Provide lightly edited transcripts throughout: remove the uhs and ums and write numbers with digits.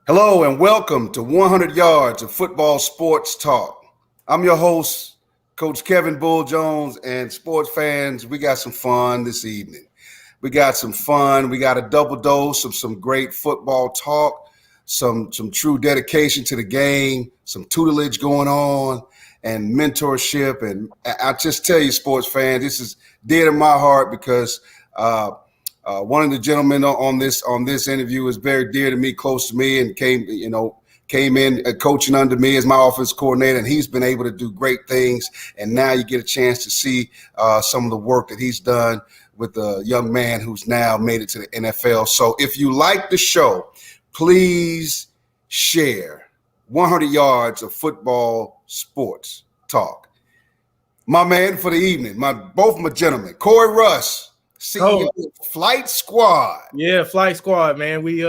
Hello and welcome to 100 Yards of Football Sports Talk. I'm your host, Coach Kevin Bull Jones, and sports fans, we got some fun this evening. We got some fun. We got a double dose of some great football talk, some true dedication to the game, some tutelage going on, and mentorship. And I just tell you, sports fans, this is dear to my heart because one of the gentlemen on this interview is very dear to me, close to me, and came in coaching under me as my offense coordinator, and he's been able to do great things. And now you get a chance to see some of the work that he's done with a young man who's now made it to the NFL. So if you like the show, please share 100 Yards of Football Sports Talk. My man for the evening, both my gentlemen, Corey Russ, CEO of Flight Squad. Yeah, Flight Squad, man. We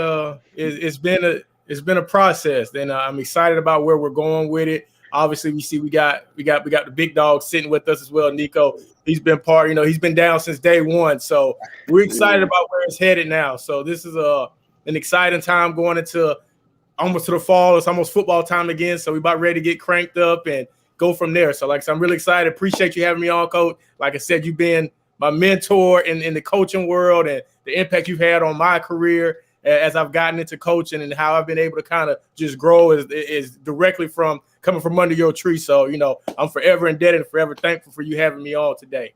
it's been a process, and I'm excited about where we're going with it. Obviously, we got the big dog sitting with us as well, Niko. He's been he's been down since day one, so we're excited about where it's headed now. So this is an exciting time going into almost to the fall. It's almost football time again, so we're about ready to get cranked up and go from there. So like I said, I'm really excited. Appreciate you having me on, Coach. Like I said, you've been my mentor in the coaching world and the impact you've had on my career as I've gotten into coaching, and how I've been able to kind of just grow is directly from coming from under your tree. So, I'm forever indebted and forever thankful for you having me on today.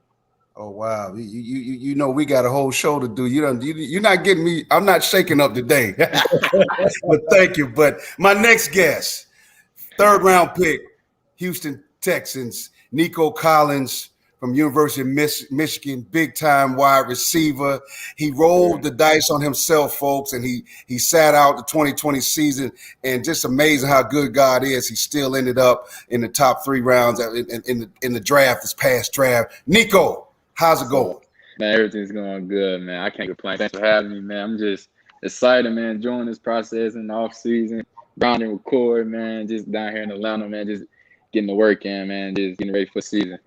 Oh, wow. You know, we got a whole show to do. You're not getting me. I'm not shaking up today. But thank you. But my next guest, third round pick, Houston Texans, Nico Collins, from University of Michigan, big-time wide receiver. He rolled the dice on himself, folks, and he sat out the 2020 season. And just amazing how good God is. He still ended up in the top 3 rounds in the draft, this past draft. Niko, how's it going? Man, everything's going good, man. I can't complain. Thanks for having me, man. I'm just excited, man, enjoying this process in the off-season, grounding with Corey, man, just down here in Atlanta, man, just getting the work in, man, just getting ready for the season.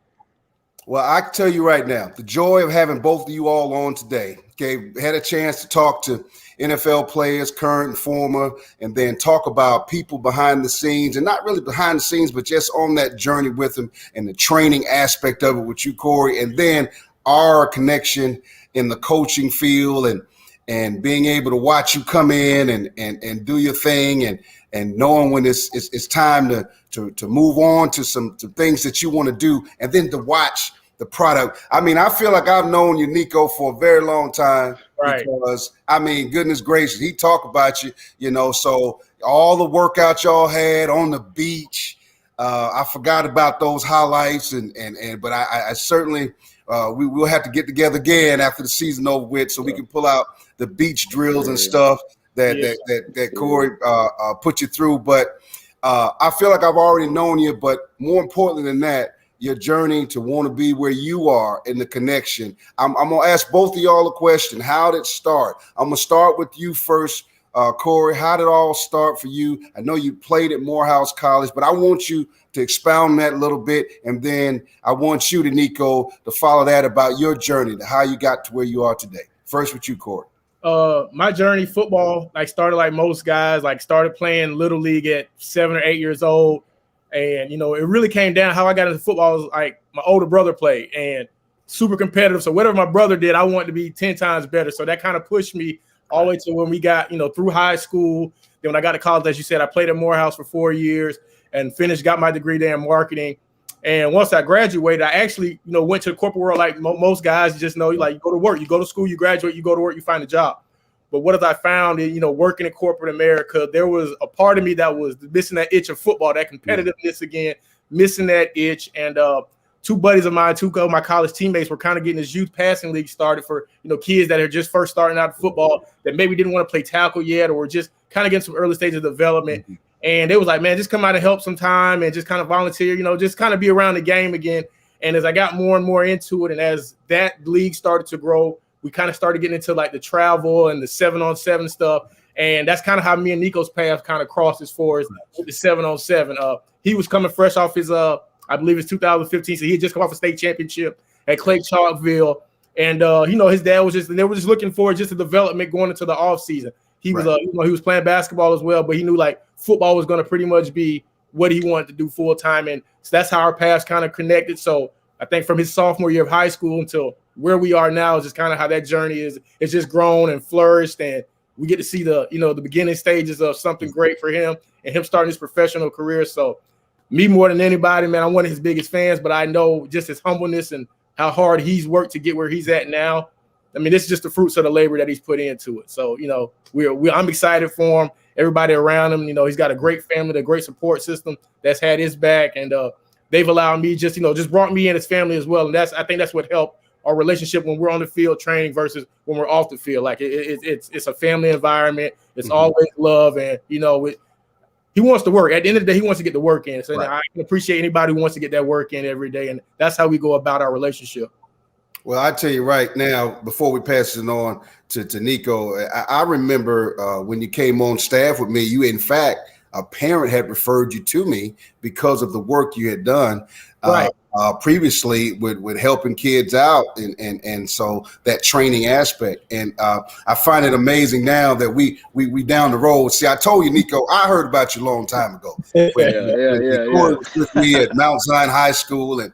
Well, I can tell you right now, the joy of having both of you all on today. Okay, had a chance to talk to NFL players, current and former, and then talk about people behind the scenes, and not really behind the scenes, but just on that journey with them and the training aspect of it with you, Corey, and then our connection in the coaching field and being able to watch you come in and do your thing and knowing when it's time to move on to some things that you want to do, and then to watch the product. I mean, I feel like I've known you, Niko, for a very long time. Right. Because, I mean, goodness gracious, he talked about you, so all the workout y'all had on the beach, I forgot about those highlights, but I certainly we will have to get together again after the season over with so we can pull out the beach drills and stuff that Corey put you through. But I feel like I've already known you, but more importantly than that, your journey to want to be where you are in the connection. I'm going to ask both of y'all a question. How did it start? I'm going to start with you first, Corey. How did it all start for you? I know you played at Morehouse College, but I want you to expound on that a little bit, and then I want you, Niko, to follow that about your journey, to how you got to where you are today. First with you, Corey. My journey, football, started like most guys, started playing Little League at 7 or 8 years old. And, it really came down how I got into football was like my older brother played and super competitive. So whatever my brother did, I wanted to be 10 times better. So that kind of pushed me all the way to when we got, through high school. Then when I got to college, as you said, I played at Morehouse for 4 years and got my degree there in marketing. And once I graduated, I actually, went to the corporate world like most guys. You just know, you go to work, you go to school, you graduate, you go to work, you find a job. But what I found is, working in corporate America, there was a part of me that was missing that itch of football, that competitiveness again, missing that itch. And 2 buddies of mine, 2 of my college teammates were kind of getting this youth passing league started for, kids that are just first starting out in football that maybe didn't want to play tackle yet or just kind of getting some early stages of development. Mm-hmm. And they was like, man, just come out and help sometime and just kind of volunteer, just kind of be around the game again. And as I got more and more into it, and as that league started to grow, we kind of started getting into the travel and the 7-on-7 stuff. And that's kind of how me and Niko's path kind of crossed as far as with the 7-on-7. He was coming fresh off his, I believe it's 2015. So he had just come off a state championship at Clay Chalkville. And, his dad they were just looking for just a development going into the off season. he was he was playing basketball as well, but he knew like football was going to pretty much be what he wanted to do full time, and so that's how our paths kind of connected. So I think from his sophomore year of high school until where we are now is just kind of how that journey is. It's just grown and flourished, and we get to see the the beginning stages of something great for him and him starting his professional career. So me more than anybody, man, I'm one of his biggest fans, but I know just his humbleness and how hard he's worked to get where he's at now. I mean, this is just the fruits of the labor that he's put into it. So, I'm excited for him, everybody around him. He's got a great family, a great support system that's had his back, and they've allowed me just brought me in his family as well. And I think that's what helped our relationship when we're on the field training versus when we're off the field. Like it's a family environment. It's always love, and he wants to work. At the end of the day, he wants to get the work in. So I can appreciate anybody who wants to get that work in every day, and that's how we go about our relationship. Well, I tell you right now, before we pass it on to Niko, I remember when you came on staff with me, you, in fact, a parent had referred you to me because of the work you had done previously with helping kids out. And so that training aspect. And I find it amazing now that we down the road. See, I told you, Niko, I heard about you a long time ago. Corey was with me at Mount Zion High School, and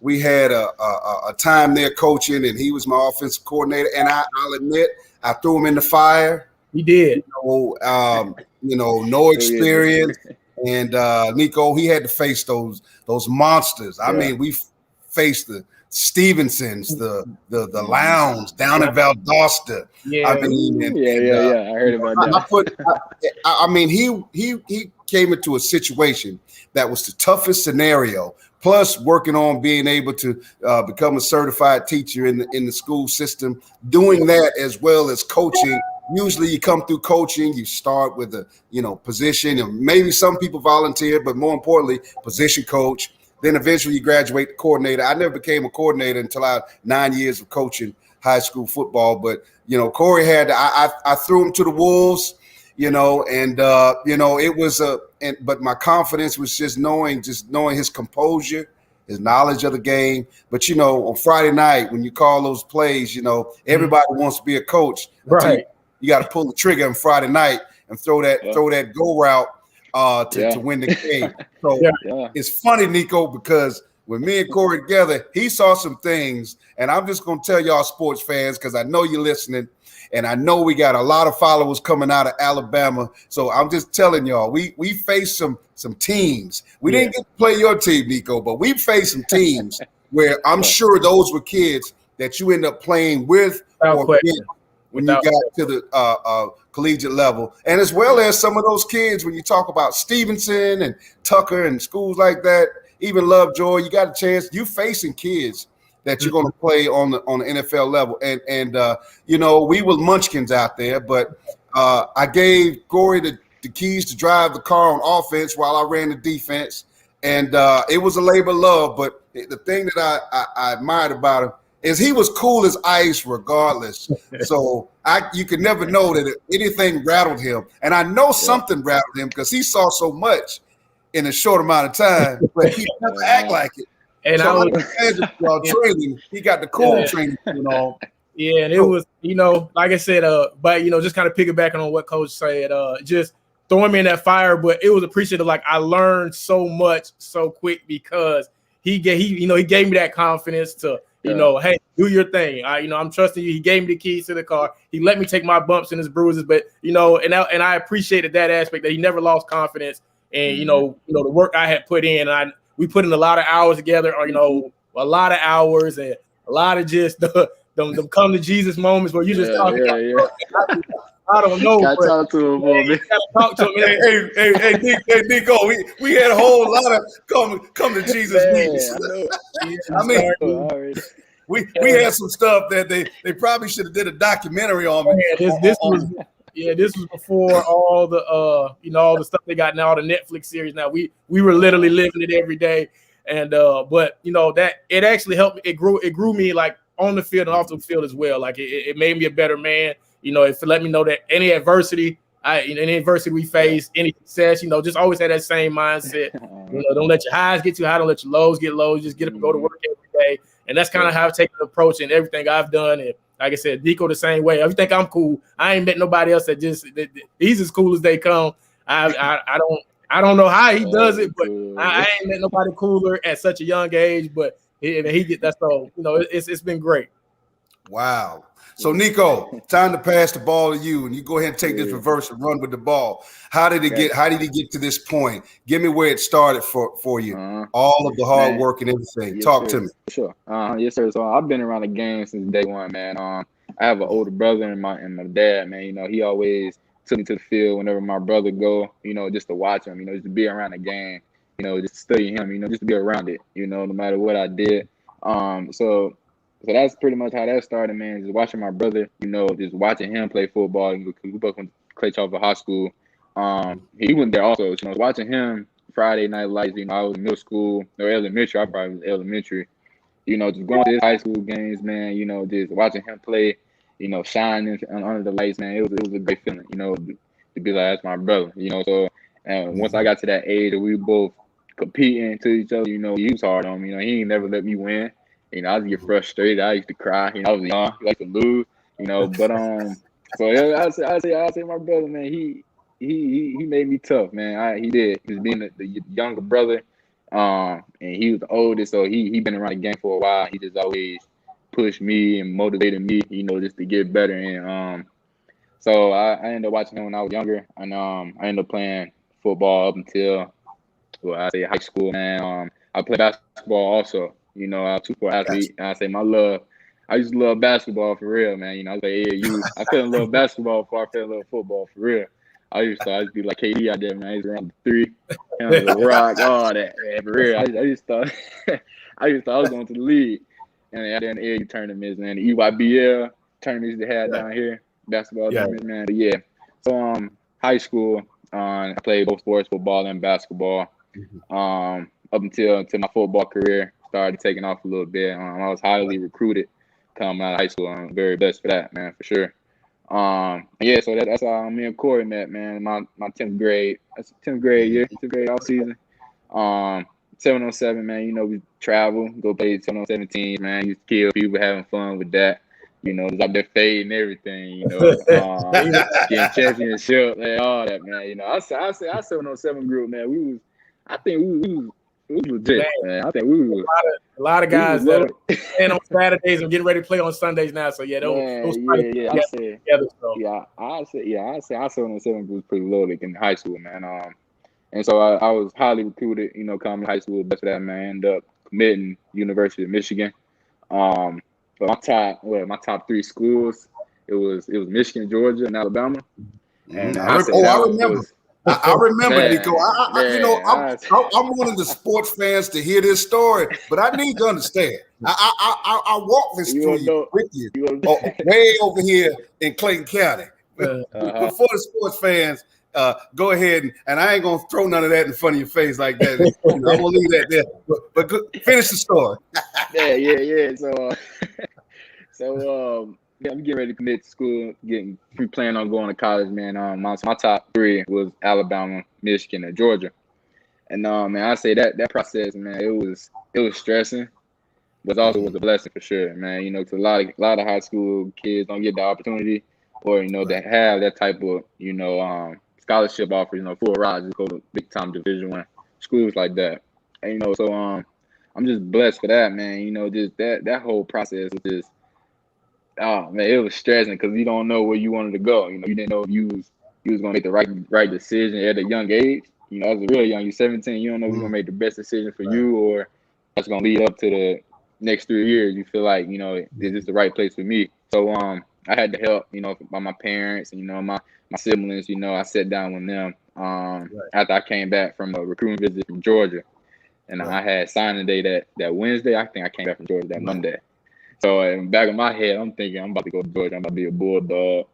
we had a time there coaching, and he was my offensive coordinator. And I'll admit, I threw him in the fire. He did. No experience. And Niko, he had to face those monsters. I mean, we faced the Stevensons, the Lowndes down in Valdosta. Yeah. I mean, I heard about that. He came into a situation that was the toughest scenario. Plus, working on being able to become a certified teacher in the school system, doing that as well as coaching. Usually, you come through coaching, you start with a position, and maybe some people volunteer, but more importantly, position coach. Then eventually, you graduate to coordinator. I never became a coordinator until I had 9 years of coaching high school football. But Corey had I threw him to the wolves. It was but my confidence was just knowing his composure, his knowledge of the game. But on Friday night when you call those plays, everybody wants to be a coach. Right. You got to pull the trigger on Friday night and throw that go route to win the game. So it's funny, Niko, because when me and Corey together, he saw some things, and I'm just gonna tell y'all sports fans because I know you're listening. And I know we got a lot of followers coming out of Alabama. So I'm just telling y'all, we faced some teams. We didn't get to play your team, Niko, but we faced some teams where I'm sure those were kids that you end up playing with when you got to the collegiate level. And as well as some of those kids, when you talk about Stevenson and Tucker and schools like that, even Lovejoy, you got a chance. You facing kids that you're going to play on the NFL level. And we were munchkins out there, but I gave Corey the keys to drive the car on offense while I ran the defense. And it was a labor of love, but the thing that I admired about him is he was cool as ice regardless. So you could never know that anything rattled him. And I know something rattled him because he saw so much in a short amount of time, but he never act like it. And so I was training. He got the cool training going on. Yeah, and it was, like I said, but just kind of piggybacking on what Coach said, just throwing me in that fire. But it was appreciative. Like I learned so much so quick because he gave me that confidence to, hey, do your thing. I'm trusting you. He gave me the keys to the car. He let me take my bumps and his bruises. But and I appreciated that aspect that he never lost confidence. And the work I had put in, we put in a lot of hours together, a lot of hours and a lot of just them come to Jesus moments where you just talk. I don't know. Gotta talk to him, boy. Talk to him. Hey, Niko, we had a whole lot of come to Jesus meetings. We had some stuff that they probably should have did a documentary on me. This was before all the all the stuff they got now, all the Netflix series. Now we were literally living it every day, and but that it actually helped. It grew me like on the field and off the field as well. Like it made me a better man. It let me know that any adversity, any adversity we face, any success, just always had that same mindset. Don't let your highs get too high, don't let your lows get low. Just get up and go to work every day, and that's kind of how I've taken the approach in everything I've done. And like I said, Niko the same way. If you think I'm cool, I ain't met nobody else that he's as cool as they come. I don't know how he does it, but I ain't met nobody cooler at such a young age. But he get that, so it's been great. Wow. So Niko, time to pass the ball to you, and you go ahead and take this reverse and run with the ball. How did he get to this point? Give me where it started for you. All of the hard work and everything. Yes, Talk sir. to me. Sure. Yes, sir. So I've been around the game since day one, man. I have an older brother and my dad, man. He always took me to the field whenever my brother go, just to watch him, just to be around the game, just to study him, just to be around it, no matter what I did. So that's pretty much how that started, man. Just watching my brother, just watching him play football. We both went to Clay Chalfer High School. He went there also. So, watching him Friday night lights. I was in middle school or elementary. I probably was elementary. Just going to his high school games, man. Just watching him play. Shining under the lights, man. It was a great feeling. To be like, that's my brother. So, and once I got to that age, we were both competing to each other. He was hard on me. He ain't never let me win. I used to get frustrated. I used to cry. I was young. I like to lose. But so yeah, I say my brother, man. He made me tough, man. He did. He was being the younger brother, and he was the oldest, so he been around the game for a while. He just always pushed me and motivated me, just to get better. And so I ended up watching him when I was younger, and I ended up playing football up until I say high school, man. I played basketball also. I was a 2-sport athlete, and I say I used to love basketball for real, man. I was like, I fell in love with basketball before I fell in love with football for real. I used to be like KD out there, man. I used to run the three, the rock, all that, man, for real. I used to I was going to the league, and then the AAU tournaments, man, the EYBL tournaments they had down here, basketball tournaments, man. But yeah, so high school, I played both sports, football and basketball. Up until my football career started taking off a little bit. I was highly recruited coming out of high school. I'm very blessed for that, man, for sure. Yeah, so that's how me and Corey met, man. My 10th grade. That's 10th grade year, 10th grade all season. 707, man. We travel, go play 707 teams, man. Used to kill people, having fun with that. Just out there fading everything, getting championship, man, all that, man. I 707 group, man. I think we was legit, man. I think we were a lot of guys that are playing on Saturdays and getting ready to play on Sundays now. So yeah, those I say our 707 group was pretty loaded in high school, man. And so I was highly recruited, coming to high school. Best of that, man. Ended up committing University of Michigan. But my top 3 schools, it was Michigan, Georgia, and Alabama. And I remember. I remember, man, Niko. I'm one of the sports fans to hear this story, but I need to understand. I walk this through with you, way over here in Clayton County. Before the sports fans, go ahead and I ain't gonna throw none of that in front of your face like that. I'm gonna leave that there. But finish the story. Yeah. So I'm getting ready to commit to school, planning on going to college, man. My top 3 was Alabama, Michigan, and Georgia. And man, I say that process, man, it was stressing, but also was a blessing for sure, man. To a lot of high school kids don't get the opportunity or that have that type of scholarship offers, full rides to go to big time Division I schools like that. And so I'm just blessed for that, man. Just that whole process was just. Oh man, it was stressing because you don't know where you wanted to go. You didn't know if you was gonna make the right decision at a young age. I was real young. You're 17. You don't know if you're gonna make the best decision for you or that's gonna lead up to the next 3 years. You feel like is this the right place for me? So I had the help by my parents and my siblings. I sat down with them after I came back from a recruiting visit from Georgia, and I had signing day that Wednesday. I think I came back from Georgia that Monday. So in the back of my head, I'm thinking I'm about to go to Georgia. I'm about to be a Bulldog,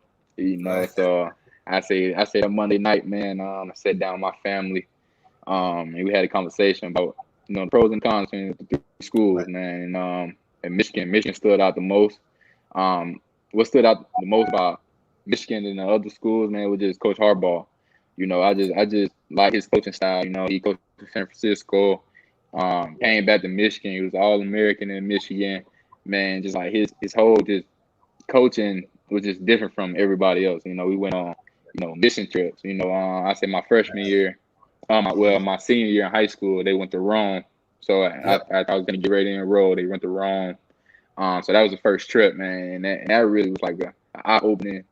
So I say that Monday night, man. I sat down with my family, and we had a conversation about the pros and cons between the 3 schools, man. And Michigan stood out the most. What stood out the most about Michigan and the other schools, man, was just Coach Harbaugh. I just like his coaching style. He coached in San Francisco, came back to Michigan. He was All-American in Michigan. Man, just like his whole just coaching was just different from everybody else. You know, we went on, mission trips. You know, I said my freshman year, my senior year in high school, they went to Rome. So I was going to get ready to enroll. They went to Rome. So that was the first trip, man, and that really was like an eye-opening,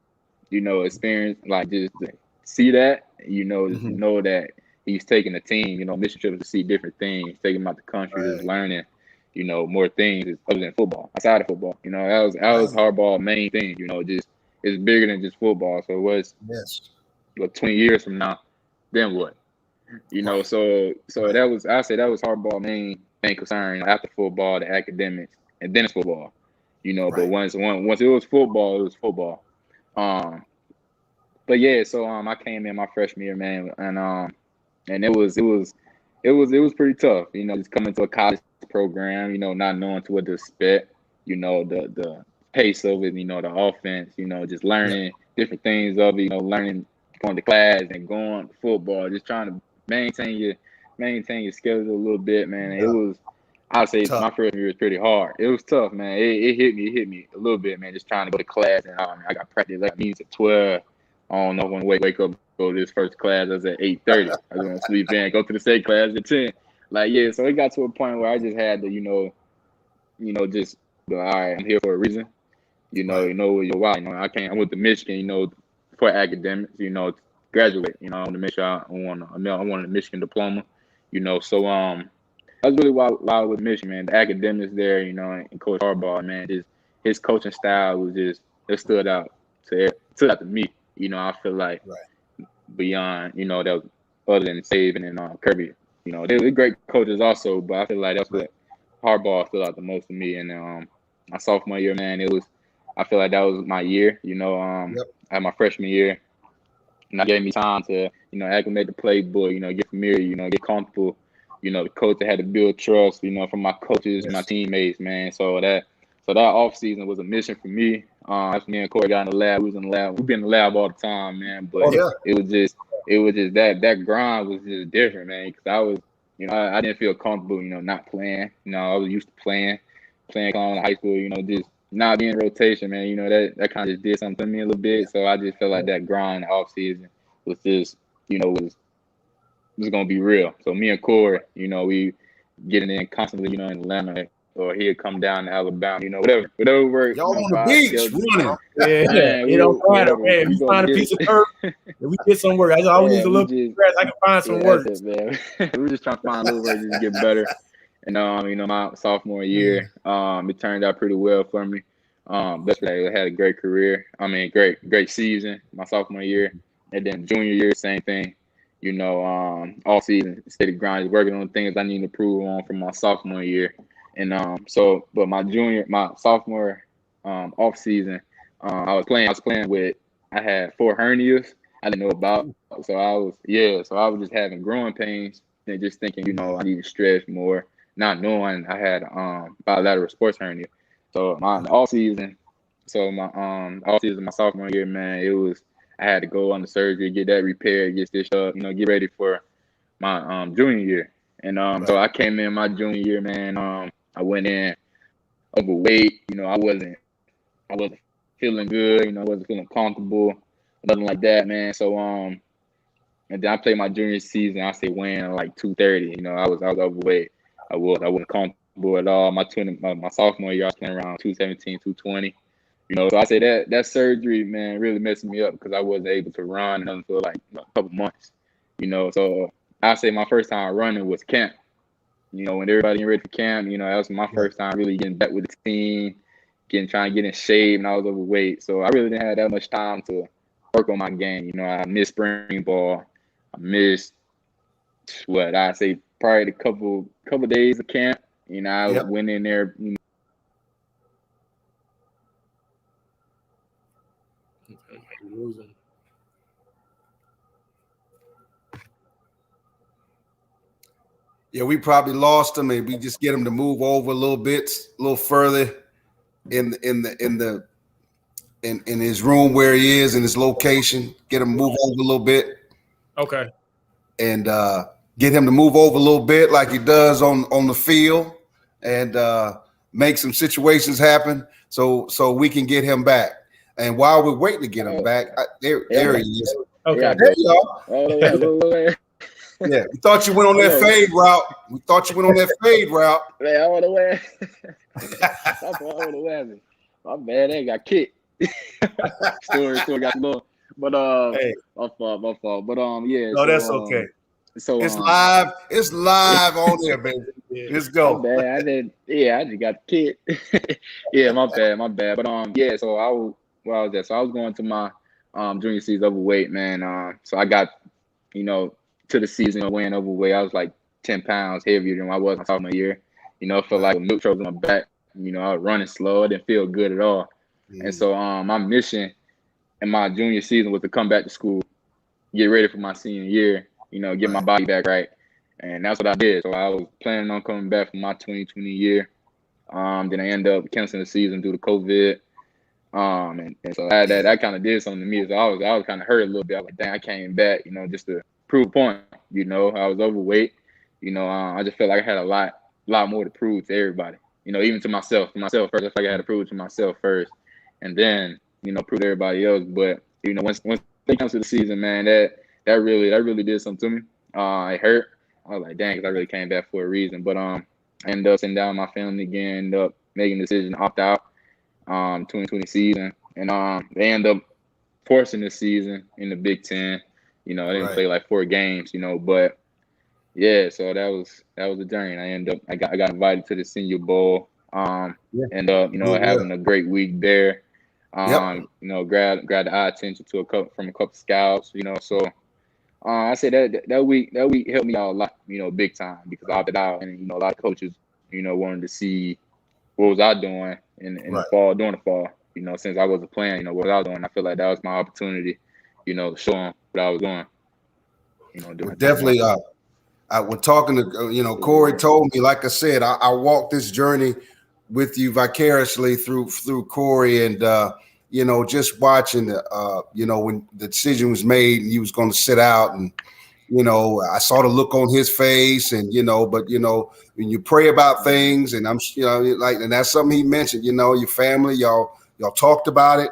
experience. Like just to see that, just know that he's taking a team, mission trips to see different things, taking them out the country, just learning, more things other than football, outside of football. That was Harbaugh's main thing. Just it's bigger than just football. So it was 20 years from now, then what? So that was Harbaugh's main concern after football, the academics, and then it's football. But once it was football, it was football. But yeah, so I came in my freshman year, man, and it was pretty tough. Just coming to a college program, not knowing what to expect. The pace of it, the offense, just learning different things of it. Learning going to class and going to football, just trying to maintain your schedule a little bit, man. It was, I'd say tough. My freshman year was pretty hard. It was tough, man. It hit me a little bit, man. Just trying to go to class, and I got practice like meetings at 12. I don't know when to wake up, go to this first class. I was at 8:30. I was gonna sleep in, go to the second class at 10. So it got to a point where I just had to, just all right, I'm here for a reason. Why. I went to Michigan, for academics, graduate. I want to make sure I want a Michigan diploma. So that's really why I was Michigan, man. The academics there, and Coach Harbaugh, man, his coaching style was just it stood out to me. I feel like beyond, that was other than Saban and Kirby. They were great coaches also, but I feel like that's what Harbaugh stood out the most to me. And my sophomore year, man, I feel like that was my year. I had my freshman year, and that gave me time to, acclimate the playbook, get familiar, get comfortable. The coach had to build trust, from my coaches and my teammates, man. So that off season was a mission for me. After me and Corey got in the lab, we was in the lab. We've been in the lab all the time, man. But it was just that grind was just different, man. Because I was, I didn't feel comfortable, not playing. I was used to playing in high school, just not being in rotation, man. That kind of just did something to me a little bit. So I just felt like that grind off season was just, was gonna be real. So me and Corey, we getting in constantly, in Atlanta, or he'd come down to Alabama, whatever works. Y'all on the beach running. Man, it don't matter, man. If you find a piece of turf, if we get some work. I always need a little grass. I can find some work. Man. We're just trying to find a little work to get better. And my sophomore year, it turned out pretty well for me. That's I had a great career. Great season my sophomore year, and then junior year, same thing. All season, steady grind, working on things I need to improve on from my sophomore year. And but my sophomore off season, I was playing with, I had 4 hernias I didn't know about. So I was just having growing pains and just thinking, I need to stretch more, not knowing I had bilateral sports hernia. So my off season, my sophomore year, man, I had to go on the surgery, get that repaired, get stitched up, get ready for my junior year. And so I came in my junior year, man. I went in overweight. I wasn't feeling good. I wasn't feeling comfortable, nothing like that, man. So and then I played my junior season. I say weighing like 230. I was overweight. I wasn't comfortable at all. My sophomore year, I was playing around 217, 220. So I say that surgery, man, really messed me up because I wasn't able to run until like a couple months. So I say my first time running was camp. When everybody getting ready for camp, that was my first time really getting back with the team, trying to get in shape, and I was overweight. So I really didn't have that much time to work on my game. I missed spring ball. I missed I say probably a couple days of camp. I went in there. Yeah, we probably lost him, and we just get him to move over a little further in his room where he is in his location. Get him to move over a little bit. Okay. And get him to move over a little bit like he does on the field. And make some situations happen so we can get him back. And while we're waiting to get him back, there he is. Okay, there you are. Yeah, we thought you went on that fade route. Man, I would have went. My bad, they got kicked. story got low. But hey. my fault. But yeah. No, that's okay. So it's live on there, baby. Let's go. My bad. I just got kicked. Yeah, my bad. But yeah. So I was there. So I was going to my junior season overweight, man. So I got, to the season weighing overweight. I was like 10 pounds heavier than I was my sophomore year. I felt like a milk truck on my back. I was running slow. I didn't feel good at all. And so my mission in my junior season was to come back to school, get ready for my senior year, get my body back right. And that's what I did. So I was planning on coming back for my 2020 year. Then I ended up canceling the season due to COVID. And so that kind of did something to me. So I was kind of hurt a little bit. I was like, dang, I came back, just to prove a point. I was overweight. I just felt like I had a lot more to prove to everybody. Even to myself first. I felt like I had to prove it to myself first, and then prove to everybody else. But once it comes to the season, man, that really did something to me. It hurt. I was like, dang, 'cause I really came back for a reason. But I ended up sitting down with my family again, ended up making the decision to opt out 2020 season, and they ended up forcing the season in the Big Ten. I didn't play like 4 games, but yeah, so that was a journey. I got invited to the Senior Bowl. Ended up, having a great week there. Grabbed the eye attention from a couple scouts, So I say that week helped me out a lot, big time, because I opted out, and a lot of coaches, wanted to see what was I doing in the fall, during the fall. Since I wasn't playing, what was I doing? I feel like that was my opportunity, to show them what I was doing. Definitely. I was talking to Corey told me, like I said, I walked this journey with you vicariously through Corey, and just watching when the decision was made and he was going to sit out, and I saw the look on his face, and but when you pray about things, and I'm and that's something he mentioned, your family, y'all talked about it,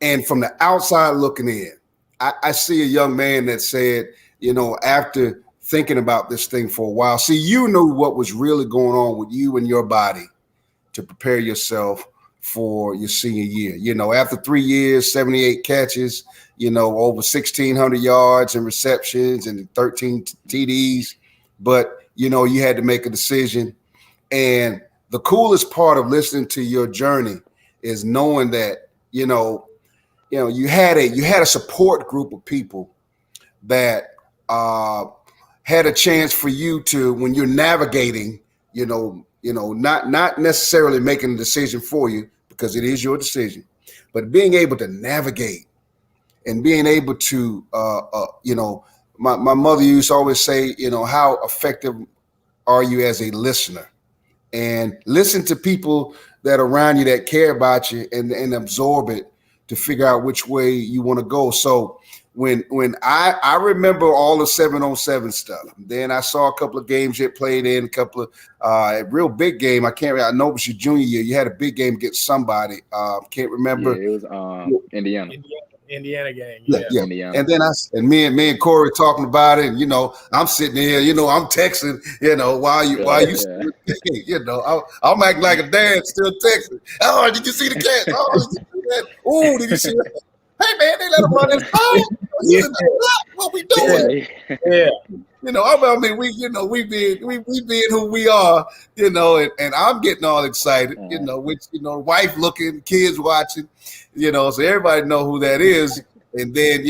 and from the outside looking in, I see a young man that said, after thinking about this thing for a while, see, you knew what was really going on with you and your body to prepare yourself for your senior year. After 3 years, 78 catches, over 1,600 yards and receptions and 13 TDs, but you had to make a decision. And the coolest part of listening to your journey is knowing that you had a support group of people that had a chance for you to, when you're navigating, not necessarily making a decision for you, because it is your decision, but being able to navigate and being able to, my mother used to always say, how effective are you as a listener? And listen to people that are around you that care about you, and absorb it to figure out which way you want to go. So when I remember all the 7-on-7 stuff, then I saw a couple of games you played in, a couple of a real big game. I know it was your junior year. You had a big game against somebody. Can't remember. Yeah, it was Indiana. Indiana game. Yeah. Indiana. And then me and Corey talking about it, and I'm sitting here, I'm texting, while you I'm acting like a dad still texting. Oh, did you see the catch? Oh, did you see that? Oh, did you see that? Hey man, they let him run his What we doing? Yeah. I mean, we being who we are, and I'm getting all excited, with wife looking, kids watching, so everybody know who that is. And then,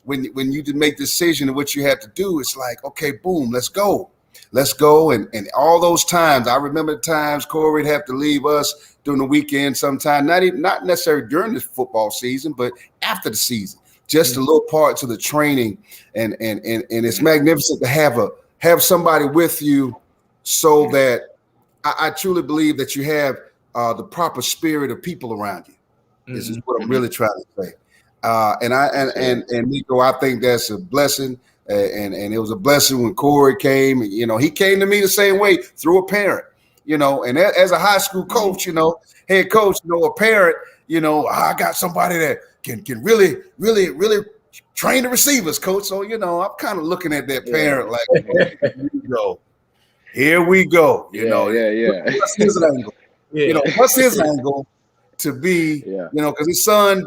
when you make the decision of what you have to do, it's like, okay, boom, let's go. And all those times, I remember the times Corey would have to leave us during the weekend sometime, not necessarily during the football season, but after the season, just a little parts of the training. And it's magnificent to have somebody with you, so that I truly believe that you have the proper spirit of people around you. This is what I'm really trying to say. And Nico, I think that's a blessing. And it was a blessing when Corey came. He came to me the same way through a parent. and as a high school coach, head coach, a parent, I got somebody that can really, really, really train the receivers, coach. So, I'm kind of looking at that parent like, here we go. What's his angle? What's his angle to be, because his son,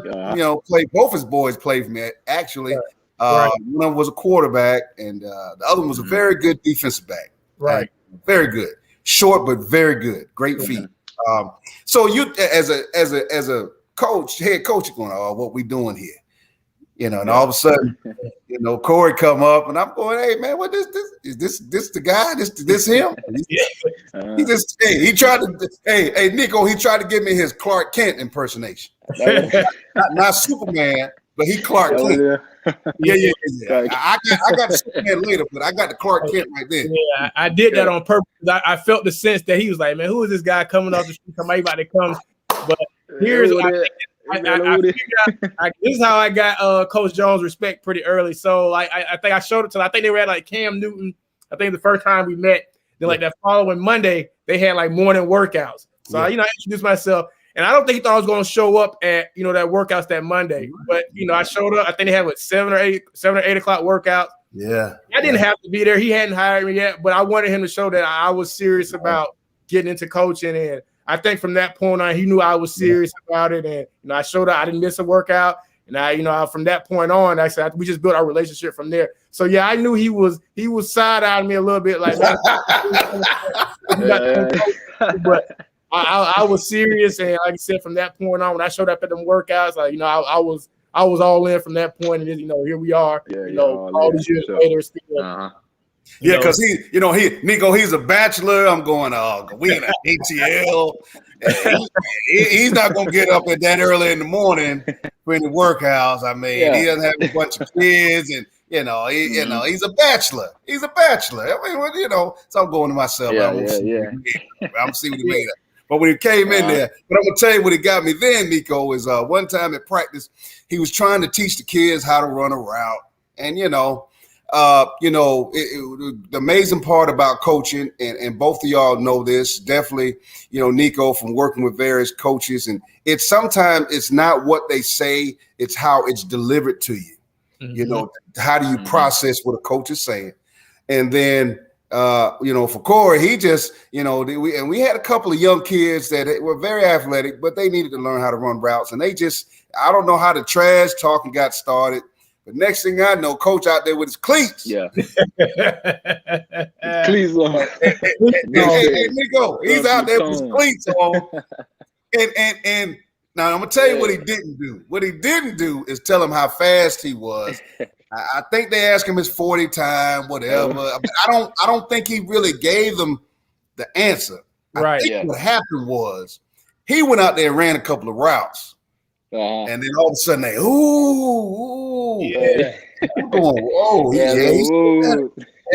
both his boys played for me, actually. One of them was a quarterback, and the other one was a very good defensive back. Right. Very good. Short, but very good. Great feet. So you, as a coach, head coach, you're going, oh, what we doing here? And all of a sudden, Corey come up, and I'm going, hey man, what is this the guy? This him? He tried to, hey Nico, he tried to give me his Clark Kent impersonation. not Superman, but he Clark Kent. Yeah. I got the Superman later, but I got the Clark Kent right there. Yeah, I did that on purpose. I felt the sense that he was like, man, who is this guy coming off the street? Somebody about to come. But here's this is how I got Coach Jones' respect pretty early. So I think I showed it to him. I think they were at like Cam Newton. I think the first time we met. Then like that following Monday, they had like morning workouts. So I introduced myself. And I don't think he thought I was going to show up at, that workouts that Monday. But, I showed up. I think they had 7 or 8 o'clock workouts. Yeah. I didn't have to be there. He hadn't hired me yet, but I wanted him to show that I was serious about getting into coaching. And I think from that point on, he knew I was serious about it. And, I showed up. I didn't miss a workout. And from that point on, I said, we just built our relationship from there. So, yeah, I knew he was side-eyeing me a little bit. Like, but I was serious, and like I said, from that point on, when I showed up at them workouts, like I was all in from that point, and here we are. All these years later, still. Yeah, because Nico, he's a bachelor. I'm going, we in an ATL. He's not gonna get up at that early in the morning for any workouts. I mean, he doesn't have a bunch of kids, and he's a bachelor. He's a bachelor. I mean, so I'm going to myself. I'm see what he made up. But when he came in there, but I'm gonna tell you what he got me then, Nico, is one time at practice, he was trying to teach the kids how to run a route. And the amazing part about coaching, and both of y'all know this, definitely, Nico, from working with various coaches, and it's sometimes it's not what they say, it's how it's delivered to you. Mm-hmm. How do you process what a coach is saying? And then for Corey, he just, we had a couple of young kids that were very athletic, but they needed to learn how to run routes. And they just, I don't know how the trash talking got started. But next thing I know, coach out there with his cleats. Yeah. Cleats on. Hey, Nico, he's out there with his cleats on. And now I'm going to tell you what he didn't do. What he didn't do is tell him how fast he was. I think they asked him his 40 time, whatever. I don't think he really gave them the answer. I think what happened was he went out there and ran a couple of routes. And then all of a sudden they, I'm going,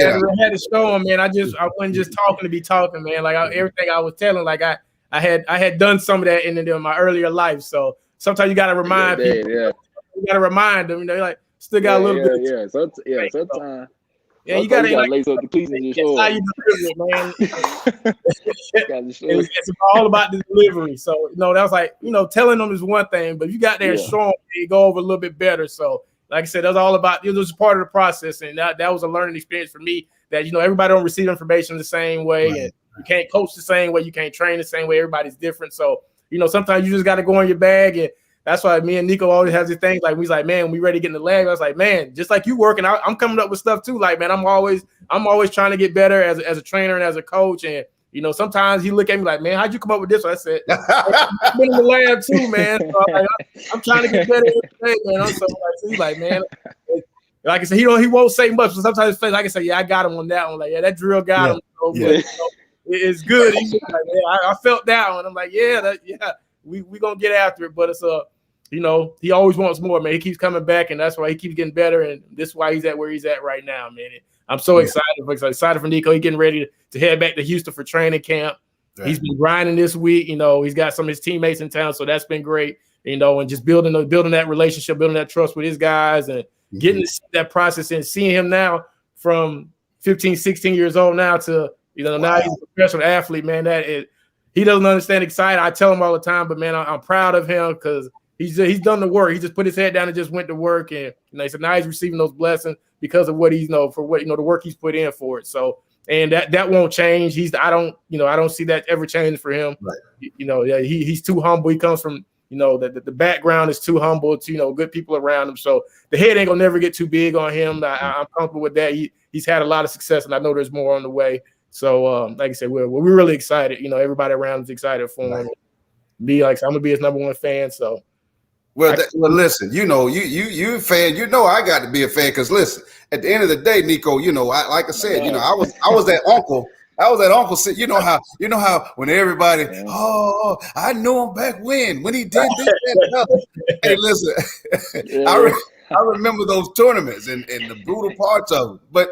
I had to show him, man. I wasn't just talking to be talking, man. Like everything I was telling, like I had done some of that in my earlier life. So sometimes you got to remind people. Yeah. You got to remind them, like, still got a little bit. Sometimes. Yeah, you got to lace up the cleats and just show how you deliver it, man. It's all about the delivery. So, that was like, telling them is one thing, but you got there and show them, you go over a little bit better. So, like I said, that was all about, it was part of the process. And that was a learning experience for me that, everybody don't receive information the same way. Right. And you can't coach the same way. You can't train the same way. Everybody's different. So, sometimes you just got to go in your bag. And that's why me and Nico always have these things. Like, we like, man, we ready to get in the lab. I was like, man, just like you working, I'm coming up with stuff too. Like, man, I'm always trying to get better as a trainer and as a coach. And, sometimes he look at me like, man, how'd you come up with this? So I said, I've been in the lab too, man. So I'm trying to get better every day, man. So he's like, man, like I said, he won't say much. So sometimes like I say, yeah, I got him on that one. Like, yeah, that drill got him. So, but, it's good. He's like, yeah, I felt that one. I'm like, we gonna get after it. But it's he always wants more, man. He keeps coming back, and that's why he keeps getting better. And this is why he's at where he's at right now, man. And I'm so excited for Nico. He's getting ready to head back to Houston for training camp. Right. He's been grinding this week. He's got some of his teammates in town, so that's been great. And just building that relationship, building that trust with his guys, and getting that process and seeing him now from 15, 16 years old now to Now he's a professional athlete, man. He doesn't understand excited. I tell him all the time, but man, I'm proud of him because he's done the work. He just put his head down and just went to work, and so now he's receiving those blessings because of what he's for what the work he's put in for it. So, and that won't change. I don't see that ever changing for him. Right. He's too humble. He comes from the background is too humble to good people around him. So the head ain't gonna never get too big on him. I'm comfortable with that. He's had a lot of success, and I know there's more on the way. So, like I said, we're really excited. Everybody around is excited for him. I'm gonna be his number one fan. So, well, listen, you a fan. I got to be a fan because listen, at the end of the day, Nico, like I said, I was that uncle. I was that uncle. You know how when everybody, I knew him back when he did this, that, and the other. Hey, listen, I remember those tournaments and the brutal parts of it. But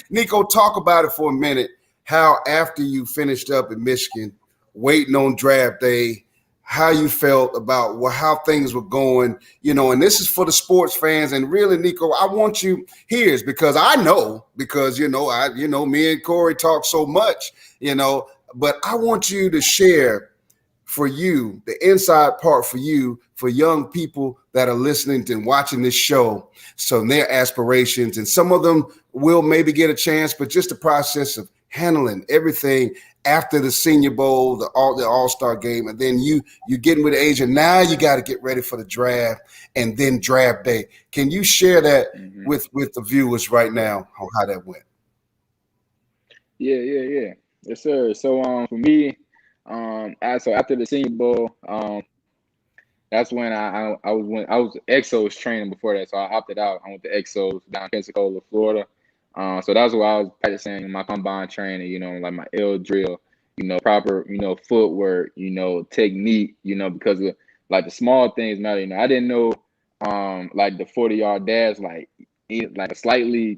Nico, talk about it for a minute. How after you finished up in Michigan, waiting on draft day, how you felt about how things were going, and this is for the sports fans. And really, Nico, I want you here because I know me and Corey talk so much, but I want you to share for you the inside part for you, for young people that are listening and watching this show. So their aspirations, and some of them will maybe get a chance, but just the process of handling everything after the Senior Bowl, the All-Star game, and then you getting with the age, and now you got to get ready for the draft and then draft day. Can you share that with the viewers right now on how that went? Yeah. Yes, sir. So for me, so after the Senior Bowl, that's when I was Exos training before that, so I opted out. I went to Exos down in Pensacola, Florida. So that's where I was practicing my combine training, like my L drill, proper, footwork, technique, because of like the small things matter. I didn't know, like the 40-yard dash, like a slightly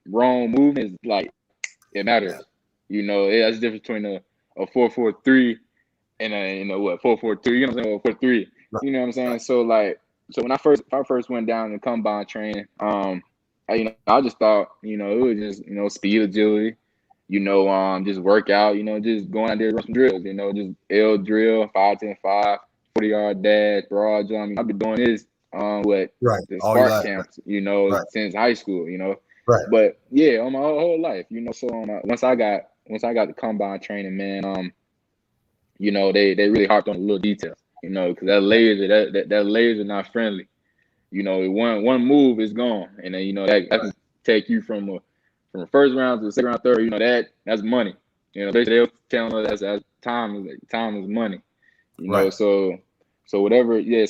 wrong movement is like it matters. That's the difference between a 4.43 and a 4.43. You know what I'm saying? 4.43. You know what I'm saying? So when I first went down to combine training, I just thought, it was just, speed, agility, just work out, just going out there run some drills, just L drill, 5-10-5, 40-yard dash, broad jump. I've been doing this the Spark camps, since high school, Right. But yeah, on my whole life, so once I got the combine training, man, they really harped on the little details, because that laser not friendly. One move is gone, and then that can take you from a first round to the second round, third. That's money. They'll tell us as time is money. Right. So whatever. Yeah.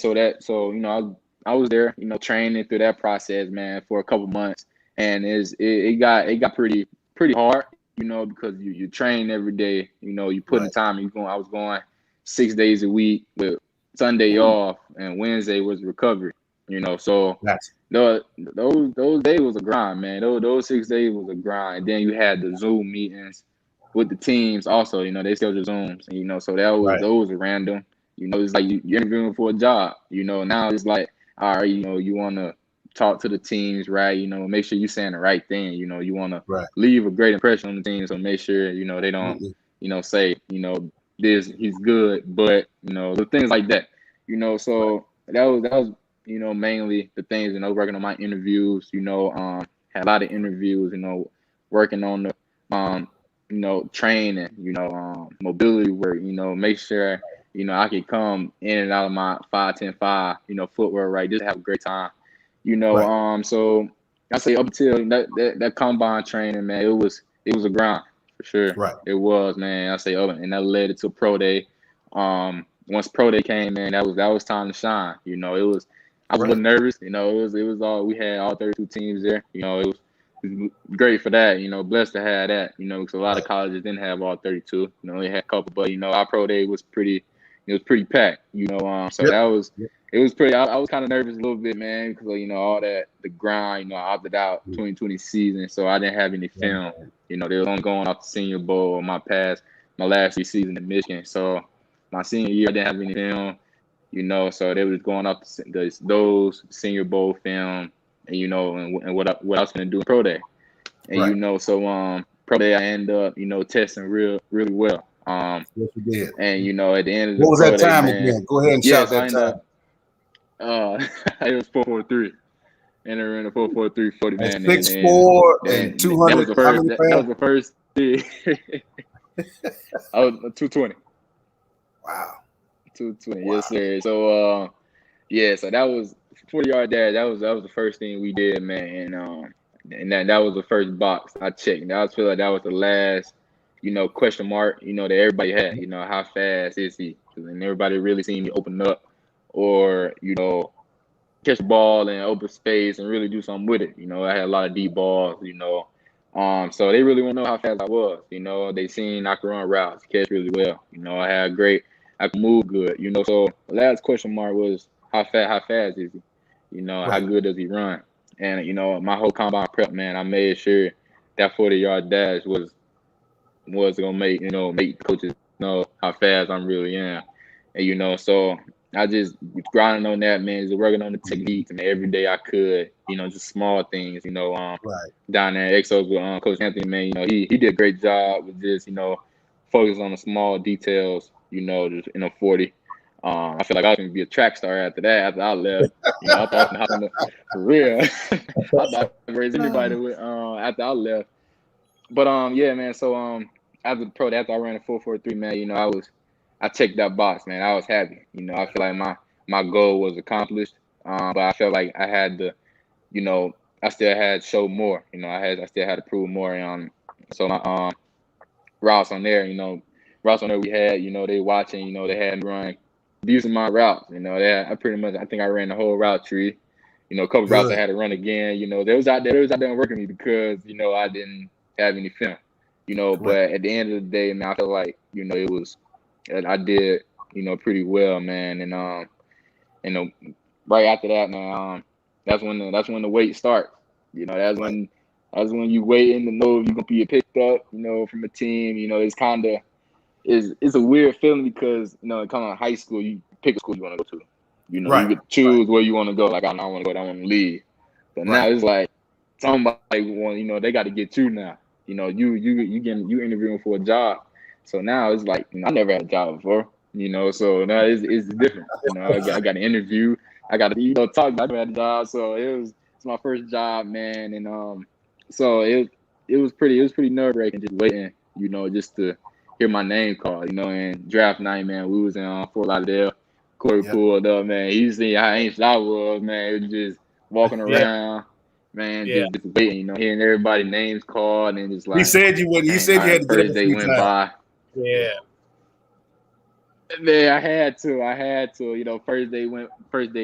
I was there, training through that process, man, for a couple months, and it got pretty hard, because you train every day. You put in the time. I was going 6 days a week with Sunday off, and Wednesday was recovery. So those days was a grind, man. Those 6 days was a grind. And then you had the Zoom meetings with the teams also, they schedule Zooms, so those are random. It's like you're interviewing for a job, now it's like, all right, you want to talk to the teams, right? Make sure you're saying the right thing. You want to leave a great impression on the team, so make sure, they don't, say, this, he's good, but, the things like that, so that was mainly the things, working on my interviews, had a lot of interviews, working on the, training, mobility work, make sure, I could come in and out of my 5-10-5, footwork, right, just have a great time, so I say up until that combine training, man, it was a grind for sure. Right. It was, man. I say and that led it to pro day. Once pro day came, man, that was time to shine. I was a little nervous. It was all, we had all 32 teams there. It was great for that. Blessed to have that. Because a lot of colleges didn't have all 32. They had a couple, but our pro day was pretty. It was pretty packed. So that was. It was pretty. I was kind of nervous a little bit, man, because all that the grind. I opted out 2020 season, so I didn't have any film. They was only going off the Senior Bowl. My last 3 seasons in Michigan. So my senior year, I didn't have any film. So they was going off those Senior Bowl film, and and what I was gonna do in pro day, and so pro day, I ended up, testing really well. Yes, you did. And at the end of the What was pro that day, time man, again? Go ahead and yeah, shout so I that ended time. up, it was 4:43. Entering the 4:43 40, That's man. 6'4" and Then 200. that was the How first. many That was pounds? the first thing. I was 220. Wow. 220. Wow. Yes, sir. So yeah, so that was 40-yard dash. That was the first thing we did, man. And that was the first box I checked. I feel like that was the last, question mark, that everybody had. How fast is he? And everybody really seen me open up, or catch the ball in open space and really do something with it. I had a lot of deep balls. So they really want to know how fast I was. They seen I could run routes, catch really well. I could move good. So the last question mark was how fast is he? How Right. good does he run? And my whole combine prep, man, I made sure that 40-yard dash was gonna make make coaches know how fast I'm really am. And so I just grinding on that, man, just working on the techniques, and every day I could, just small things, Right. down there at Exos with Coach Anthony, man, he did a great job with just, focus on the small details, just in a 40. I feel like I was gonna be a track star after that. After I left, I thought I was gonna hop on for real. I thought I could raise anybody with after I left. But yeah, man. So after the pro, after I ran a 4:43, man, I checked that box, man. I was happy. I feel like my goal was accomplished. But I felt like I had to, I still had to show more. I still had to prove more. So my routes on there, routes on there we had, they watching, they had me run using my routes. I think I ran the whole route tree. A couple routes I Good. had to run again. They was out there working me because I didn't have any film. But at the end of the day, man, I feel like it was I did pretty well, man. And right after that, man, that's when the wait starts. That's when you waiting to know if you're gonna be picked up, from a team. It's a weird feeling because kind of high school, you pick a school you want to go to. You Right. get to choose where you want to go. Like I don't want to go, I want to leave. But now Right. it's like somebody want, they got to get you now. You interviewing for a job. So now it's like I never had a job before. So now it's different. I got an interview. I got to talk. I never had a job, so it's my first job, man. And so it was pretty nerve wracking just waiting. Just to hear my name called. And draft night, man, we was in Fort Lauderdale. Corey pulled up, man. He seen how anxious I was, man. It was just walking around, man, just waiting, hearing everybody's names called, and just like He said you would. He said you had to get up first a day few went times. by. Yeah. Man, I had to. First day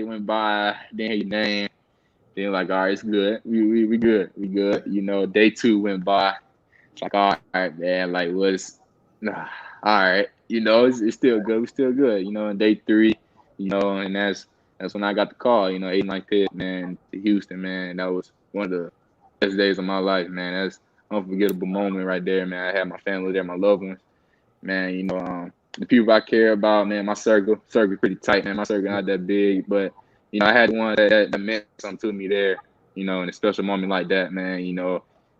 went by, then hear your name. Then like, all right, it's good. We good. We good. Day 2 went by. It's like, all right, man. Like, all right. It's still good. We're still good. And day 3, and that's when I got the call. 8-9 pick, man, to Houston, man. That was one of the best days of my life, man. That's an unforgettable moment right there, man. I had my family there, my loved ones, man. The people I care about, man. My circle pretty tight, man. My circle not that big, but I had one that meant something to me there. In a special moment like that, man.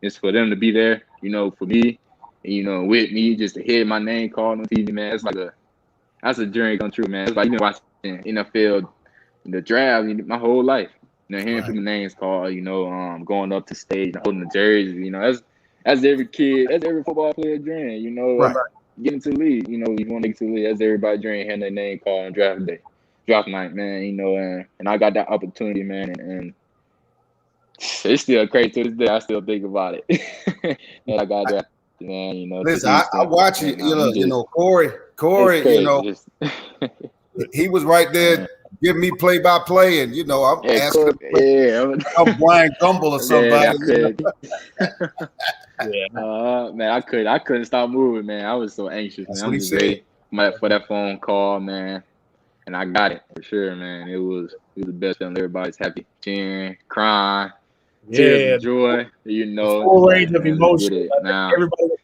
It's for them to be there. For me, and, with me, just to hear my name called on TV, man. It's like that's a dream come true, man. It's like watching NFL, the draft, my whole life. Hearing people's names called, going up to stage, holding the jersey, that's every kid, that's every football player dream, Right. getting to the league, you want to get to the league, that's everybody's dream, having their name called on draft night, man, and I got that opportunity, man, and it's still crazy to this day. I still think about it. And I got that, man, Listen, to I Houston, watch you. Corey. it's crazy. He was right there giving me play-by-play, and I'm asking him I'm Brian Gumble or somebody. Yeah, I could. Yeah. Man, I couldn't stop moving, man. I was so anxious, That's man. what I'm he just said. ready for that phone call, man. And I got it for sure, man. It was the best feeling. Everybody's happy, cheering, crying, tears of joy. The full range of man, let's get emotions. it now.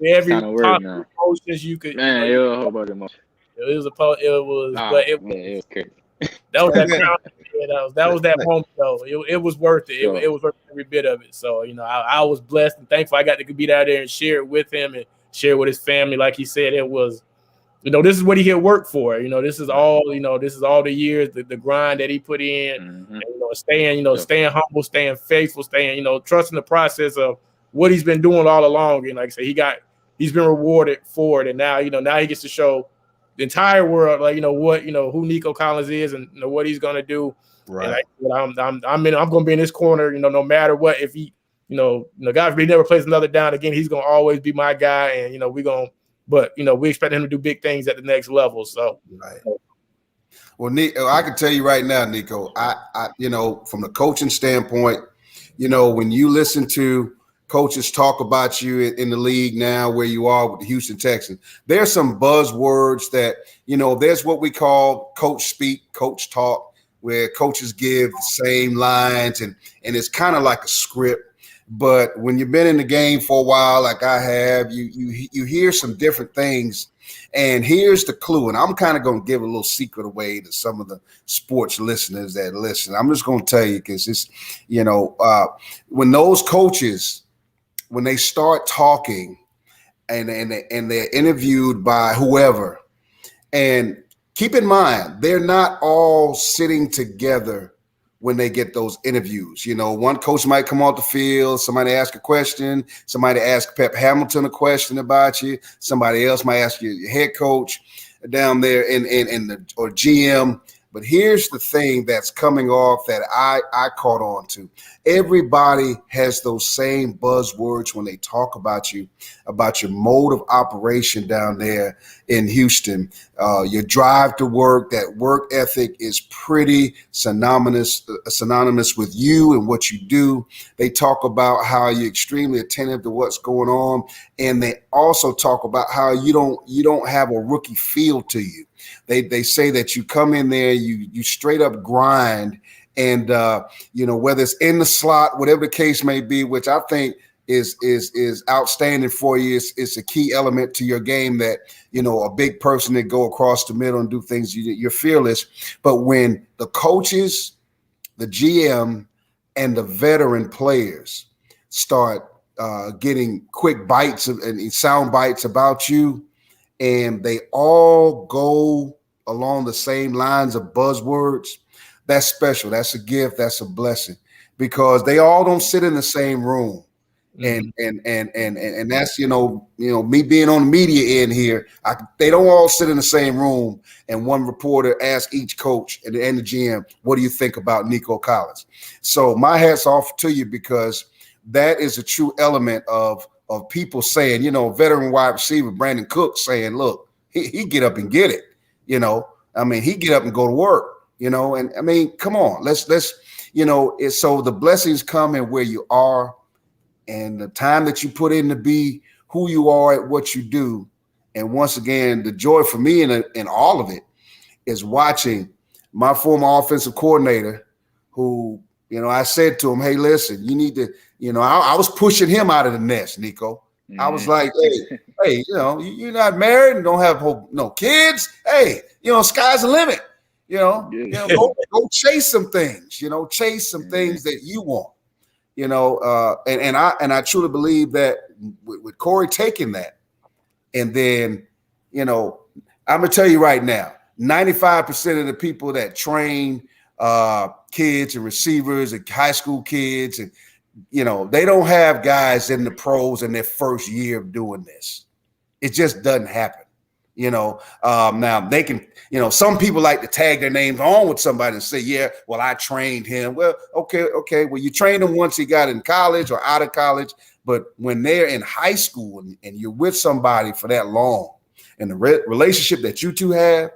Every Time to work top now. emotions you could. Man, it was a whole bunch of emotions. It was Man, it was crazy. That was that crown. Yeah, that was that moment though. It was worth it. Sure. It was worth every bit of it. So I was blessed and thankful I got to be out there and share it with him and share it with his family. Like he said, it was, this is what he had worked for. This is all, this is all the years, the grind that he put in, and, staying humble, staying faithful, trusting the process of what he's been doing all along. And like I said, he's been rewarded for it. And now, now he gets to show the entire world, who Nico Collins is and what he's going to do. Right. And I'm going to be in this corner, no matter what. If he, God, if he never plays another down again, he's going to always be my guy. And, we expect him to do big things at the next level. So, right. Well, Nico, I can tell you right now, Nico, I from the coaching standpoint, when you listen to coaches talk about you in the league now where you are with the Houston Texans, there's some buzzwords that, there's what we call coach speak, coach talk, where coaches give the same lines and it's kind of like a script. But when you've been in the game for a while, like I have, you hear some different things. And here's the clue. And I'm kind of going to give a little secret away to some of the sports listeners that listen. I'm just going to tell you because it's, when those coaches, when they start talking and they're interviewed by whoever, and keep in mind, they're not all sitting together when they get those interviews. One coach might come off the field, somebody ask a question, somebody ask Pep Hamilton a question about you, somebody else might ask your head coach down there or GM. But here's the thing that's coming off that I caught on to. Everybody has those same buzzwords when they talk about you, about your mode of operation down there in Houston. Your drive to work, that work ethic is pretty synonymous with you and what you do. They talk about how you're extremely attentive to what's going on. And they also talk about how you don't have a rookie feel to you. They say that you come in there, you straight up grind, and whether it's in the slot, whatever the case may be, which I think is outstanding for you. It's a key element to your game that a big person that go across the middle and do things. You're fearless. But when the coaches, the GM, and the veteran players start getting quick bites and sound bites about you, and they all go along the same lines of buzzwords, that's special. That's a gift. That's a blessing because they all don't sit in the same room. And that's, me being on the media end here, they don't all sit in the same room and one reporter asks each coach and the GM, what do you think about Nico Collins? So my hat's off to you because that is a true element of people saying, veteran wide receiver Brandon Cook saying, look, he get up and get it. He get up and go to work, and come on, let's so the blessings come in where you are and the time that you put in to be who you are at what you do. And once again, the joy for me in all of it is watching my former offensive coordinator who, I said to him, hey, listen, you need to, I was pushing him out of the nest, Nico. I was like, hey, you're not married and don't have no kids. Hey, sky's the limit. Go chase some things. Chase some things that you want. And I truly believe that with Corey taking that, and then, I'm gonna tell you right now, 95% of the people that train kids and receivers and high school kids and they don't have guys in the pros in their first year of doing this. It just doesn't happen. Now they can, some people like to tag their names on with somebody and say, yeah, well, I trained him. Well, okay. Well, you trained him once he got in college or out of college, but when they're in high school and you're with somebody for that long and the relationship that you two have,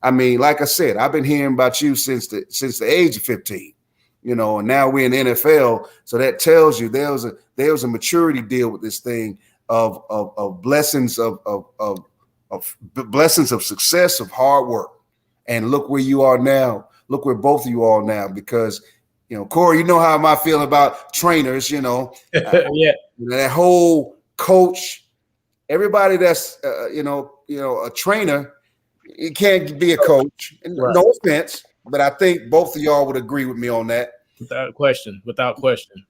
like I said, I've been hearing about you since the age of 15. And now we're in the NFL, so that tells you there was a maturity deal with this thing of blessings of blessings of success, of hard work, and look where you are now. Look where both of you are now, because Corey, how I feel about trainers. Yeah, that whole coach, everybody that's a trainer, you can't be a coach. And right. No offense. but I think both of y'all would agree with me on that. Without question.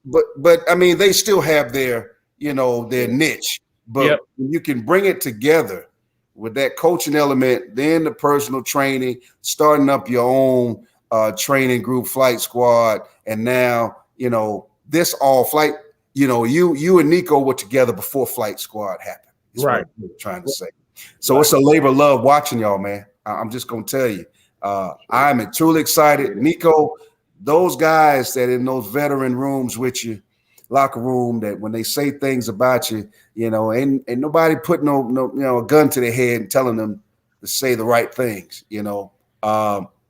But I mean, they still have their niche. But when you can bring it together with that coaching element, then the personal training, starting up your own training group, flight squad, and now this all flight. You and Nico were together before flight squad happened. That's right. what I'm trying to say. So it's a labor of love watching y'all, man. I'm just gonna tell you, I'm truly excited. Nico, those guys that in those veteran rooms with you, locker room, that when they say things about you, ain't nobody putting no a gun to their head and telling them to say the right things.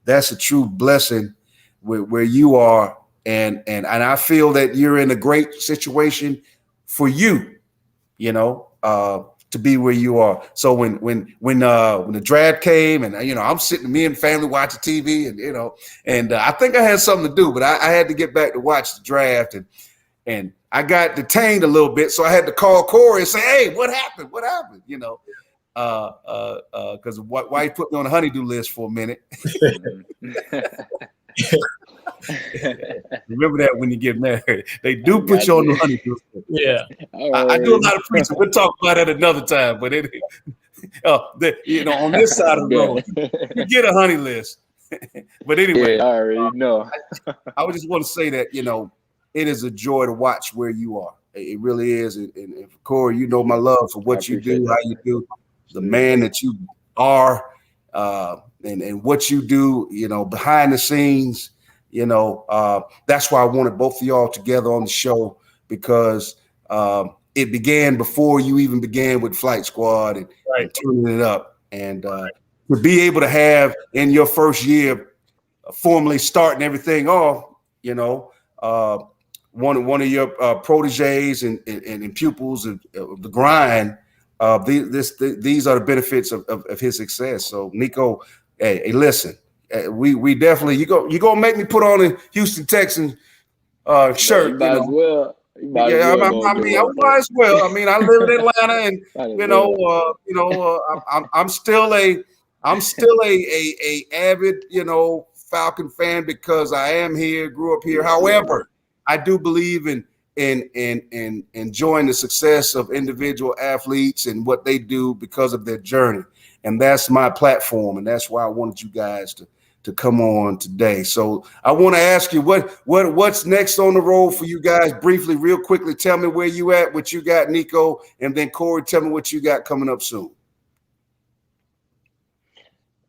That's a true blessing where you are, and I feel that you're in a great situation for you, to be where you are. So when the draft came, and I'm sitting, me and family watching TV, and I think I had something to do, but I had to get back to watch the draft, and I got detained a little bit, so I had to call Corey and say, "Hey, what happened? What happened?" Because wife put me on a honeydew list for a minute. Remember that when you get married, they do put you on the honeydew list. Yeah, I do a lot of preaching. We'll talk about that another time. But on this side of the road, you get a honey list. But anyway, I already know. I would just want to say that it is a joy to watch where you are. It really is. And Corey, my love for what you do, how you do, the man that you are, and what you do, behind the scenes. That's why I wanted both of y'all together on the show, because it began before you even began with Flight Squad and turning it up. And to be able to have in your first year, formally starting everything off, one of your proteges and pupils of the grind. These are the benefits of his success. So Nico, hey, listen. We definitely you gonna make me put on a Houston Texans shirt. You might as well. I might as well. I mean, I live in Atlanta, and I'm still a avid Falcon fan because I am here, grew up here. However, I do believe in enjoying the success of individual athletes and what they do because of their journey, and that's my platform, and that's why I wanted you guys to come on today. So I want to ask you what's next on the road for you guys. Briefly, real quickly, tell me where you at, what you got, Nico, and then Corey, tell me what you got coming up soon.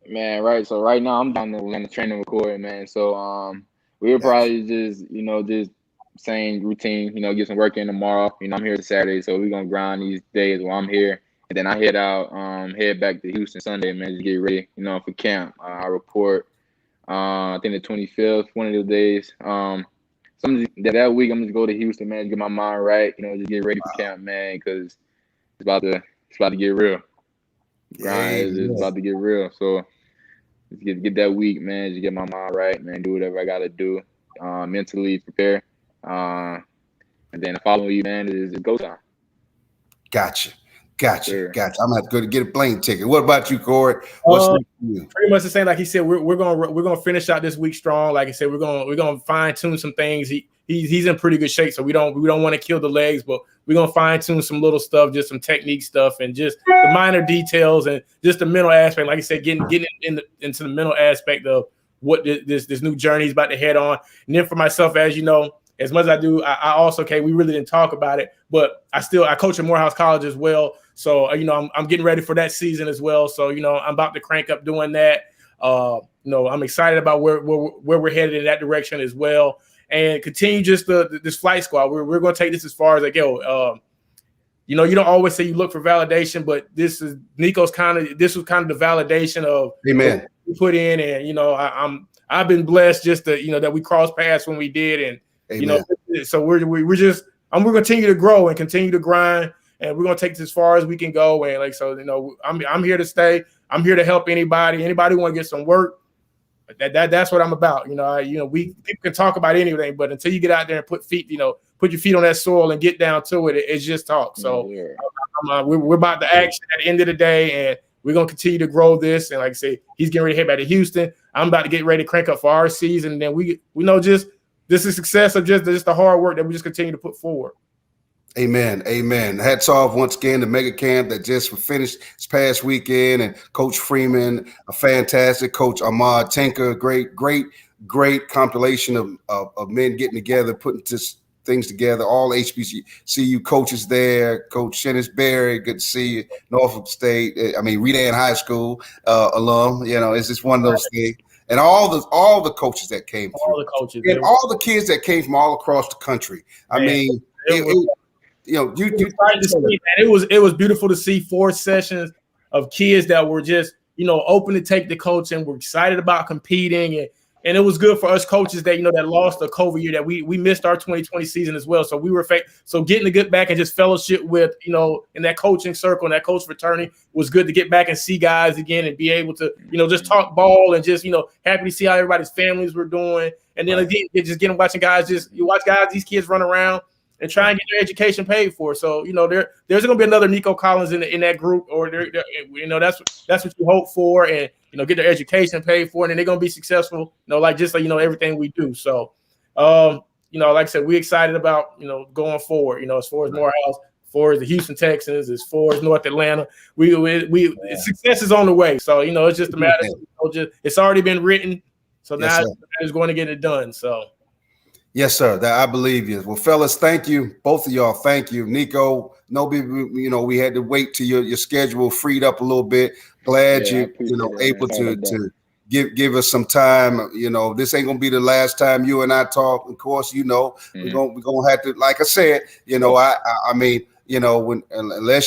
Man, right. So right now I'm down in the training with Corey, man. So we'll probably just same routine, get some work in tomorrow. I'm here Saturday, so we're gonna grind these days while I'm here. And then I head back to Houston Sunday, man, to get ready, for camp. I report I think the 25th, one of those days. So that week I'm just go to Houston, man, to get my mind right, just get ready for camp, man, because it's about to get real. Grind is about to get real. So just get that week, man, just get my mind right, man, do whatever I gotta do, mentally prepare. And then the following week, man, is go time. Gotcha. I'm gonna have to go to get a plane ticket. What about you, Corey? What's next for you? Pretty much the same. Like he said, we're gonna finish out this week strong. Like I said, we're gonna fine tune some things. He's in pretty good shape, so we don't want to kill the legs, but we're gonna fine tune some little stuff, just some technique stuff, and just the minor details and just the mental aspect. Like I said, getting into the mental aspect of what this new journey is about to head on. And then for myself, as you know, as much as I do, I also, we really didn't talk about it, but I coach at Morehouse College as well. So, I'm getting ready for that season as well. So, I'm about to crank up doing that. I'm excited about where we're headed in that direction as well, and continue just this flight squad. We're going to take this as far as I go. You don't always say you look for validation, but this was kind of the validation of Amen. What we put in, and I've been blessed just to that we crossed paths when we did, and Amen. So we're gonna continue to grow and continue to grind, and we're gonna take this as far as we can go. And I'm here to stay. I'm here to help anybody want to get some work. That's what I'm about. People can talk about anything, but until you get out there and put your feet on that soil and get down to it, it's just talk. So we're about the action at the end of the day, and we're gonna continue to grow this. And like I say, he's getting ready to head back to Houston. I'm about to get ready to crank up for our season. And then we know just this is success of just the hard work that we just continue to put forward. Amen. Amen. Hats off once again to Mega Camp that just finished this past weekend, and Coach Freeman, a fantastic coach, Ahmad Tinker, great compilation of men getting together, putting things together. All HBCU coaches there. Coach Shennis Berry, good to see you. Norfolk State. Redan High School alum. It's just one of those things. And all the coaches that came through, all the coaches, and all the kids that came from all across the country. It was beautiful to see 4 sessions of kids that were just open to take the coach and were excited about competing, and it was good for us coaches that that lost the COVID year, that we missed our 2020 season as well. So we were so getting to get back and just fellowship with in that coaching circle and that coach fraternity was good to get back and see guys again and be able to just talk ball and just happy to see how everybody's families were doing, and then again just watching guys these kids run around and try and get their education paid for. So, there's going to be another Nico Collins in that group, or that's what you hope for, and get their education paid for, and then they're going to be successful. Everything we do. So, like I said, we're excited about going forward. As far as Morehouse, as far as the Houston Texans, as far as North Atlanta, success is on the way. So, it's just a matter. It's already been written. So now it's going to get it done. So. Yes, sir. I believe you. Well, fellas, thank you. Both of y'all, thank you. Nico, we had to wait till your schedule freed up a little bit. Glad you able to give us some time. This ain't gonna be the last time you and I talk. Of course, we're gonna have to, like I said, unless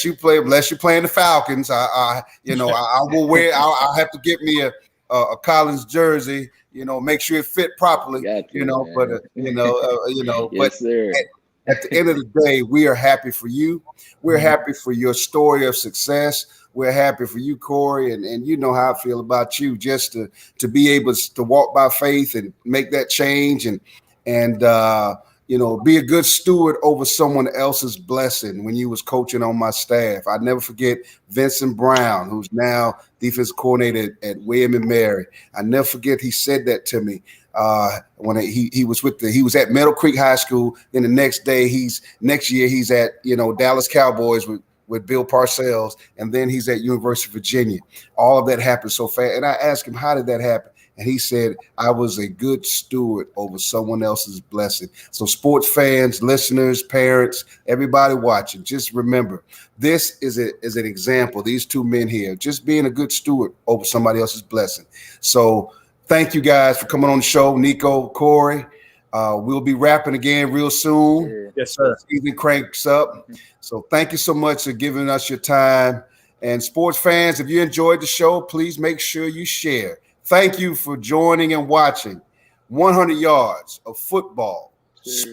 you're playing the Falcons, I will wear. I'll have to get me a Collins jersey. Make sure it fit properly. Yes, sir. At the end of the day, we are happy for you. We're happy for your story of success. We're happy for you, Corey, and you know how I feel about you. Just to be able to walk by faith and make that change, and be a good steward over someone else's blessing. When you was coaching on my staff, I never forget Vincent Brown, who's now defensive coordinator at William and Mary. I never forget he said that to me when he was at Meadow Creek High School. Then the next year he's at Dallas Cowboys with Bill Parcells, and then he's at University of Virginia. All of that happened so fast, and I asked him, how did that happen? And he said, I was a good steward over someone else's blessing. So sports fans, listeners, parents, everybody watching, just remember, this is an example. These 2 men here, just being a good steward over somebody else's blessing. So thank you guys for coming on the show. Nico, Corey, we'll be rapping again real soon. Yes, sir. Season cranks up. So thank you so much for giving us your time. And sports fans, if you enjoyed the show, please make sure you share. Thank you for joining and watching 100 Yards of Football Sports.